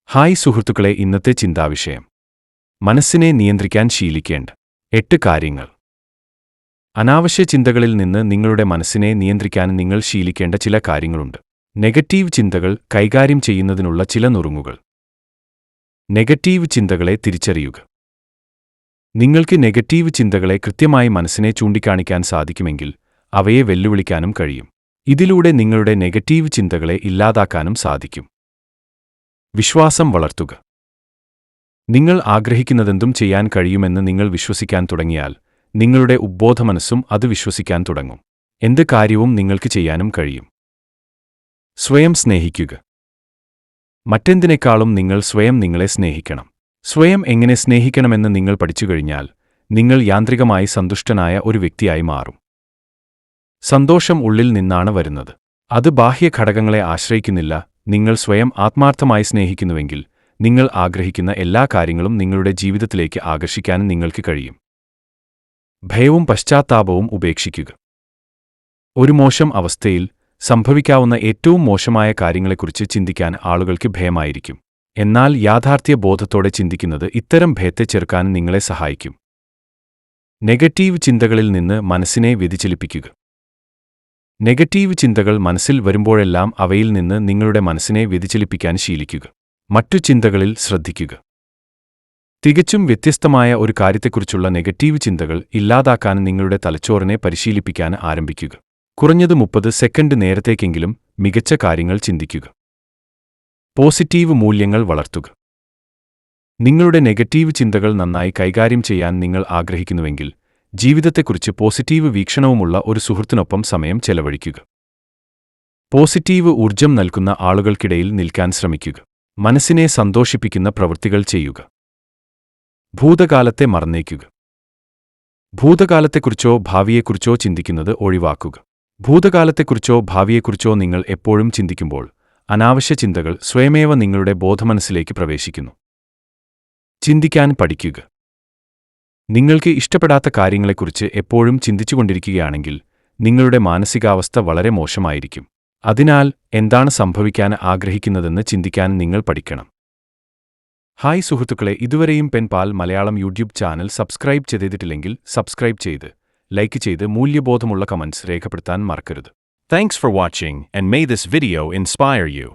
Hi സുഹൃത്തുക്കളെ, ഇന്നത്തെ ചിന്താവിഷയം മനസ്സിനെ നിയന്ത്രിക്കാൻ ശീലിക്കേണ്ട 8 കാര്യങ്ങൾ. അനാവശ്യ ചിന്തകളിൽ നിന്ന് നിങ്ങളുടെ മനസ്സിനെ നിയന്ത്രിക്കാൻ നിങ്ങൾ ശീലിക്കേണ്ട ചില കാര്യങ്ങളുണ്ട്. നെഗറ്റീവ് ചിന്തകൾ കൈകാര്യം ചെയ്യുന്നതിനുള്ള ചില നുറുങ്ങുകൾ. നെഗറ്റീവ് ചിന്തകളെ തിരിച്ചറിയുക. നിങ്ങൾക്ക് നെഗറ്റീവ് ചിന്തകളെ കൃത്യമായി മനസ്സിനെ ചൂണ്ടിക്കാണിക്കാൻ സാധിക്കുമെങ്കിൽ അവയെ വെല്ലുവിളിക്കാനും കഴിയും. ഇതിലൂടെ നിങ്ങളുടെ നെഗറ്റീവ് ചിന്തകളെ ഇല്ലാതാക്കാനും സാധിക്കും. വിശ്വാസം വളർത്തുക. നിങ്ങൾ ആഗ്രഹിക്കുന്നതെന്തും ചെയ്യാൻ കഴിയുമെന്ന് നിങ്ങൾ വിശ്വസിക്കാൻ തുടങ്ങിയാൽ നിങ്ങളുടെ ഉദ്ബോധമനസ്സും അത് വിശ്വസിക്കാൻ തുടങ്ങും. എന്ത് കാര്യവും നിങ്ങൾക്ക് ചെയ്യാനും കഴിയും. സ്വയം സ്നേഹിക്കുക. മറ്റെന്തിനേക്കാളും നിങ്ങൾ സ്വയം നിങ്ങളെ സ്നേഹിക്കണം. സ്വയം എങ്ങനെ സ്നേഹിക്കണമെന്ന് നിങ്ങൾ പഠിച്ചുകഴിഞ്ഞാൽ നിങ്ങൾ യാന്ത്രികമായി സന്തുഷ്ടനായ ഒരു വ്യക്തിയായി മാറും. സന്തോഷം ഉള്ളിൽ നിന്നാണ് വരുന്നത്. അത് ബാഹ്യ ഘടകങ്ങളെ ആശ്രയിക്കുന്നില്ല. നിങ്ങൾ സ്വയം ആത്മാർത്ഥമായി സ്നേഹിക്കുന്നുവെങ്കിൽ നിങ്ങൾ ആഗ്രഹിക്കുന്ന എല്ലാ കാര്യങ്ങളും നിങ്ങളുടെ ജീവിതത്തിലേക്ക് ആകർഷിക്കാൻ നിങ്ങൾക്ക് കഴിയും. ഭയവും പശ്ചാത്താപവും ഉപേക്ഷിക്കുക. ഒരു മോശം അവസ്ഥയിൽ സംഭവിക്കാവുന്ന ഏറ്റവും മോശമായ കാര്യങ്ങളെക്കുറിച്ച് ചിന്തിക്കാൻ ആളുകൾക്ക് ഭയമായിരിക്കും. എന്നാൽ യാഥാർത്ഥ്യ ബോധത്തോടെ ചിന്തിക്കുന്നത് ഇത്തരം ഭയത്തെ ചെറുക്കാൻ നിങ്ങളെ സഹായിക്കും. നെഗറ്റീവ് ചിന്തകളിൽ നിന്ന് മനസ്സിനെ വ്യതിചലിപ്പിക്കുക. നെഗറ്റീവ് ചിന്തകൾ മനസ്സിൽ വരുമ്പോഴെല്ലാം അവയിൽ നിന്ന് നിങ്ങളുടെ മനസ്സിനെ വ്യതിചലിപ്പിക്കാൻ ശീലിക്കുക. മറ്റു ചിന്തകളിൽ ശ്രദ്ധിക്കുക. തികച്ചും വ്യത്യസ്തമായ ഒരു കാര്യത്തെക്കുറിച്ചുള്ള നെഗറ്റീവ് ചിന്തകൾ ഇല്ലാതാക്കാൻ നിങ്ങളുടെ തലച്ചോറിനെ പരിശീലിപ്പിക്കാൻ ആരംഭിക്കുക. കുറഞ്ഞത് 30 സെക്കൻഡ് നേരത്തേക്കെങ്കിലും മികച്ച കാര്യങ്ങൾ ചിന്തിക്കുക. പോസിറ്റീവ് മൂല്യങ്ങൾ വളർത്തുക. നിങ്ങളുടെ നെഗറ്റീവ് ചിന്തകൾ നന്നായി കൈകാര്യം ചെയ്യാൻ നിങ്ങൾ ആഗ്രഹിക്കുന്നുവെങ്കിൽ ജീവിതത്തെക്കുറിച്ച് പോസിറ്റീവ് വീക്ഷണവുമുള്ള ഒരു സുഹൃത്തിനൊപ്പം സമയം ചെലവഴിക്കുക. പോസിറ്റീവ് ഊർജ്ജം നൽകുന്ന ആളുകൾക്കിടയിൽ നിൽക്കാൻ ശ്രമിക്കുക. മനസ്സിനെ സന്തോഷിപ്പിക്കുന്ന പ്രവൃത്തികൾ ചെയ്യുക. ഭൂതകാലത്തെ മറന്നേക്കുക. ഭൂതകാലത്തെക്കുറിച്ചോ ഭാവിയെക്കുറിച്ചോ ചിന്തിക്കുന്നത് ഒഴിവാക്കുക. ഭൂതകാലത്തെക്കുറിച്ചോ ഭാവിയെക്കുറിച്ചോ നിങ്ങൾ എപ്പോഴും ചിന്തിക്കുമ്പോൾ അനാവശ്യ ചിന്തകൾ സ്വയമേവ നിങ്ങളുടെ ബോധമനസ്സിലേക്ക് പ്രവേശിക്കുന്നു. ചിന്തിക്കാൻ പഠിക്കുക. നിങ്ങൾക്ക് ഇഷ്ടപ്പെടാത്ത കാര്യങ്ങളെക്കുറിച്ച് എപ്പോഴും ചിന്തിച്ചുകൊണ്ടിരിക്കുകയാണെങ്കിൽ നിങ്ങളുടെ മാനസികാവസ്ഥ വളരെ മോശമായിരിക്കും. അതിനാൽ എന്താണ് സംഭവിക്കാൻ ആഗ്രഹിക്കുന്നതെന്ന് ചിന്തിക്കാൻ നിങ്ങൾ പഠിക്കണം. ഹായ് സുഹൃത്തുക്കളെ, ഇതുവരെയും പെൻപാൽ മലയാളം യൂട്യൂബ് ചാനൽ സബ്സ്ക്രൈബ് ചെയ്തിട്ടില്ലെങ്കിൽ സബ്സ്ക്രൈബ് ചെയ്ത് ലൈക്ക് ചെയ്ത് മൂല്യബോധമുള്ള കമന്റ്സ് രേഖപ്പെടുത്താൻ മറക്കരുത്. Thanks for watching and may this video inspire you.